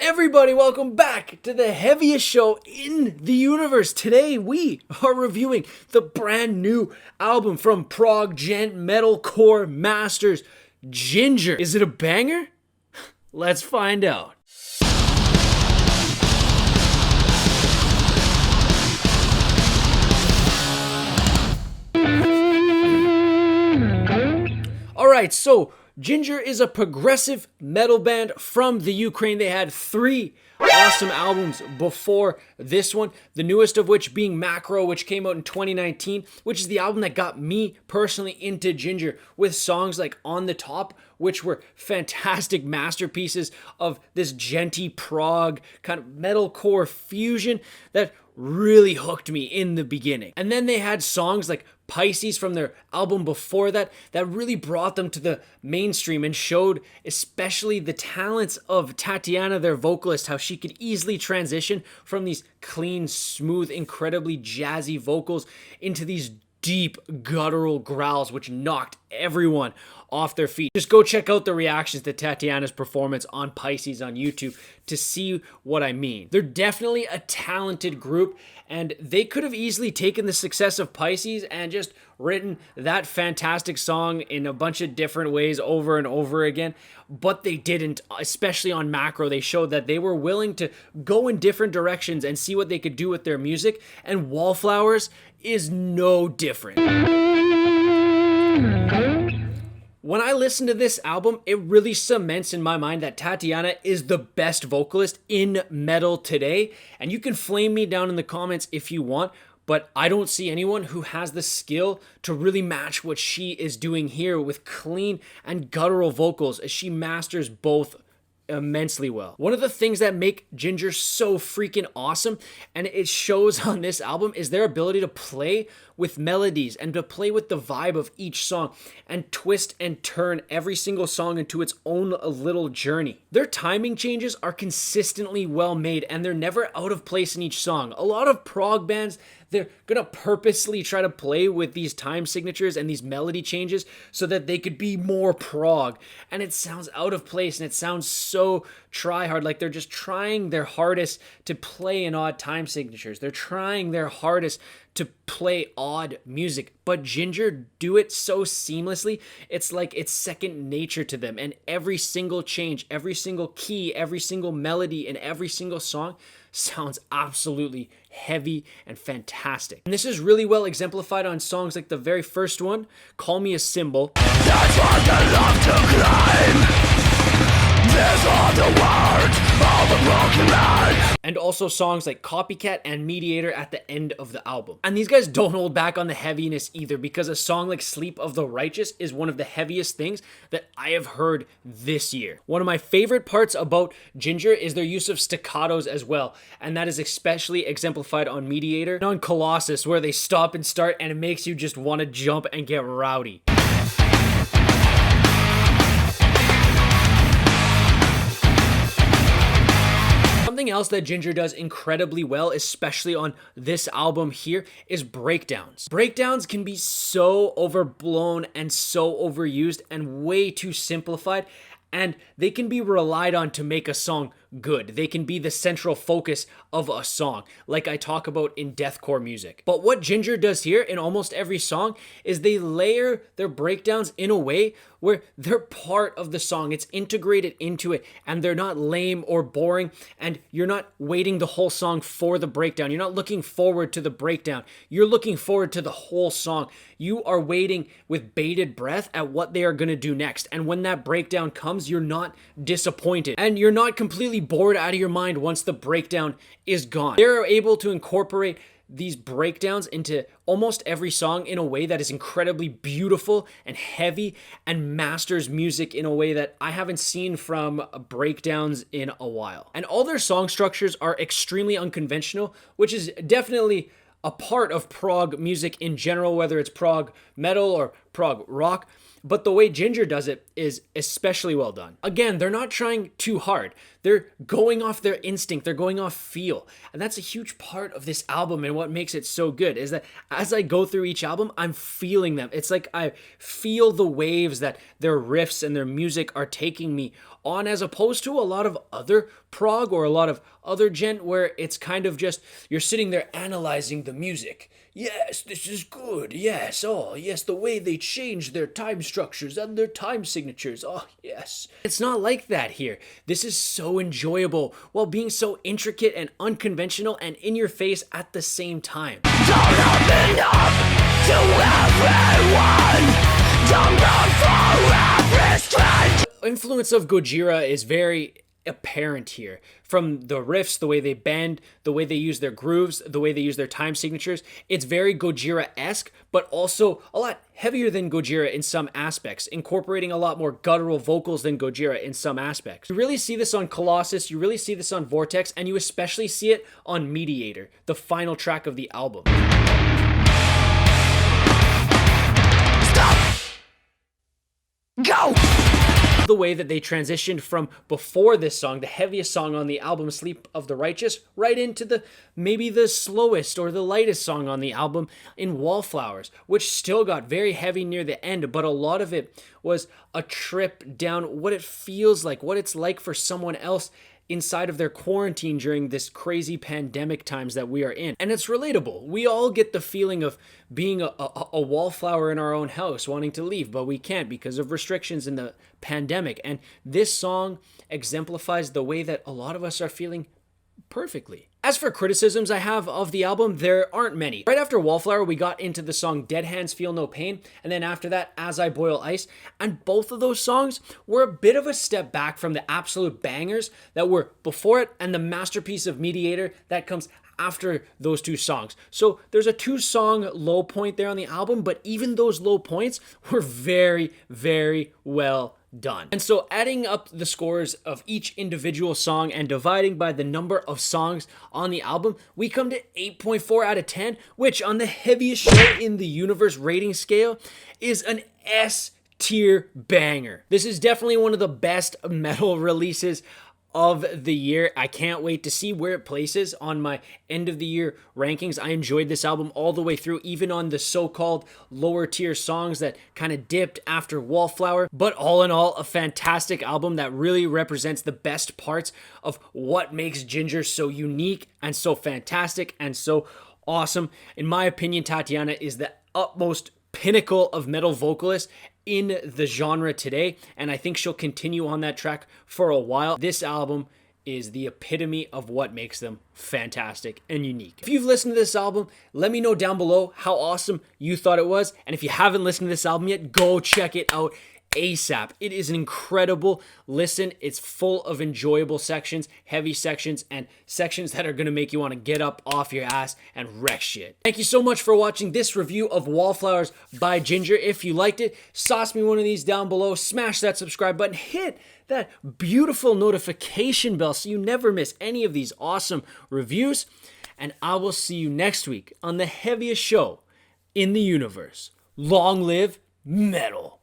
Everybody, welcome back to the heaviest show in the universe. Today we are reviewing the brand new album from prog gent metalcore masters, Jinjer. Is it a banger? Let's find out. Alright, so Jinjer is a progressive metal band from the Ukraine. They had 3 awesome albums before this one, the newest of which being Macro, which came out in 2019, which is the album that got me personally into Jinjer, with songs like On the Top, which were fantastic masterpieces of this djenty prog kind of metalcore fusion that really hooked me in the beginning. And then they had songs like Pisces from their album before that really brought them to the mainstream and showed especially the talents of Tatiana, their vocalist, how she could easily transition from these clean, smooth, incredibly jazzy vocals into these deep guttural growls which knocked everyone off their feet. Just go check out the reactions to Tatiana's performance on Pisces on YouTube to see what I mean. They're definitely a talented group, and they could have easily taken the success of Pisces and just written that fantastic song in a bunch of different ways over and over again, but they didn't. Especially on Macro, they showed that they were willing to go in different directions and see what they could do with their music, and Wallflowers is no different. When I listen to this album, it really cements in my mind that Tatiana is the best vocalist in metal today. And you can flame me down in the comments if you want, but I don't see anyone who has the skill to really match what she is doing here with clean and guttural vocals, as she masters both immensely well. One of the things that make Jinjer so freaking awesome, and it shows on this album, is their ability to play with melodies and to play with the vibe of each song and twist and turn every single song into its own little journey. Their timing changes are consistently well made, and they're never out of place in each song. A lot of prog bands, they're gonna purposely try to play with these time signatures and these melody changes so that they could be more prog, and it sounds out of place and it sounds so try-hard, like they're just trying their hardest to play in odd time signatures. They're trying their hardest to play odd music, but Jinjer do it so seamlessly. It's like it's second nature to them, and every single change, every single key, every single melody in every single song sounds absolutely heavy and fantastic. And this is really well exemplified on songs like the very first one, Call Me a Symbol. That's what I love to climb. There's all the words, all the broken line. And also songs like Copycat and Mediator at the end of the album. And these guys don't hold back on the heaviness either, because a song like Sleep of the Righteous is one of the heaviest things that I have heard this year. One of my favorite parts about Jinjer is their use of staccatos as well, and that is especially exemplified on Mediator and on Colossus, where they stop and start and it makes you just want to jump and get rowdy. Something else that Jinjer does incredibly well, especially on this album here, is breakdowns. Breakdowns can be so overblown and so overused and way too simplified, and they can be relied on to make a song good. They can be the central focus of a song, like I talk about in deathcore music. But what Jinjer does here in almost every song is they layer their breakdowns in a way where they're part of the song. It's integrated into it, and they're not lame or boring, and you're not waiting the whole song for the breakdown. You're not looking forward to the breakdown. You're looking forward to the whole song. You are waiting with bated breath at what they are going to do next. And when that breakdown comes, you're not disappointed, and you're not completely bored out of your mind once the breakdown is gone. They're able to incorporate these breakdowns into almost every song in a way that is incredibly beautiful and heavy, and masters music in a way that I haven't seen from breakdowns in a while. And all their song structures are extremely unconventional, which is definitely a part of prog music in general, whether it's prog metal or prog rock. But the way Jinjer does it is especially well done. Again, they're not trying too hard. they're going off their instinct, they're going off feel. And that's a huge part of this album, and what makes it so good is that as I go through each album, I'm feeling them. It's like I feel the waves that their riffs and their music are taking me on, as opposed to a lot of other prog or a lot of other gent where it's kind of just you're sitting there analyzing the music. Yes, this is good. Yes, oh, yes, the way they change their time structures and their time signatures. Oh, yes. It's not like that here. This is so enjoyable while being so intricate and unconventional and in your face at the same time. Don't open up to everyone. Don't look for every strength. Influence of Gojira is very apparent here, from the riffs, the way they bend, the way they use their grooves, the way they use their time signatures. It's very Gojira-esque, but also a lot heavier than Gojira in some aspects, incorporating a lot more guttural vocals than Gojira in some aspects. You really see this on Colossus, you really see this on Vortex, and you especially see it on Mediator, the final track of the album. Stop. Go. The way that they transitioned from before this song, the heaviest song on the album, Sleep of the Righteous, right into maybe the slowest or the lightest song on the album in Wallflowers, which still got very heavy near the end, but a lot of it was a trip down what it feels like, what it's like for someone else inside of their quarantine during this crazy pandemic times that we are in. And it's relatable. We all get the feeling of being a wallflower in our own house, wanting to leave, but we can't because of restrictions in the pandemic. And this song exemplifies the way that a lot of us are feeling perfectly. As for criticisms I have of the album, there aren't many. Right after Wallflower, we got into the song Dead Hands Feel No Pain, and then after that, As I Boil Ice, and both of those songs were a bit of a step back from the absolute bangers that were before it and the masterpiece of Mediator that comes after those two songs. So there's a 2-song low point there on the album, but even those low points were very, very well done. And so adding up the scores of each individual song and dividing by the number of songs on the album, we come to 8.4 out of 10, which on the heaviest show in the universe rating scale is an S tier banger. This is definitely one of the best metal releases of the year. I can't wait to see where it places on my end of the year rankings. I enjoyed this album all the way through, even on the so-called lower tier songs that kind of dipped after Wallflower. But all in all, a fantastic album that really represents the best parts of what makes Jinjer so unique and so fantastic and so awesome. In my opinion, Tatiana is the utmost pinnacle of metal vocalist in the genre today, and I think she'll continue on that track for a while. This album is the epitome of what makes them fantastic and unique. If you've listened to this album, let me know down below how awesome you thought it was, and if you haven't listened to this album yet, go check it out ASAP. It is an incredible listen. It's full of enjoyable sections, heavy sections, and sections that are going to make you want to get up off your ass and wreck shit. Thank you so much for watching this review of Wallflowers by Jinjer. If you liked it, sauce me one of these down below, smash that subscribe button, hit that beautiful notification bell so you never miss any of these awesome reviews, and I will see you next week on the heaviest show in the universe. Long live metal.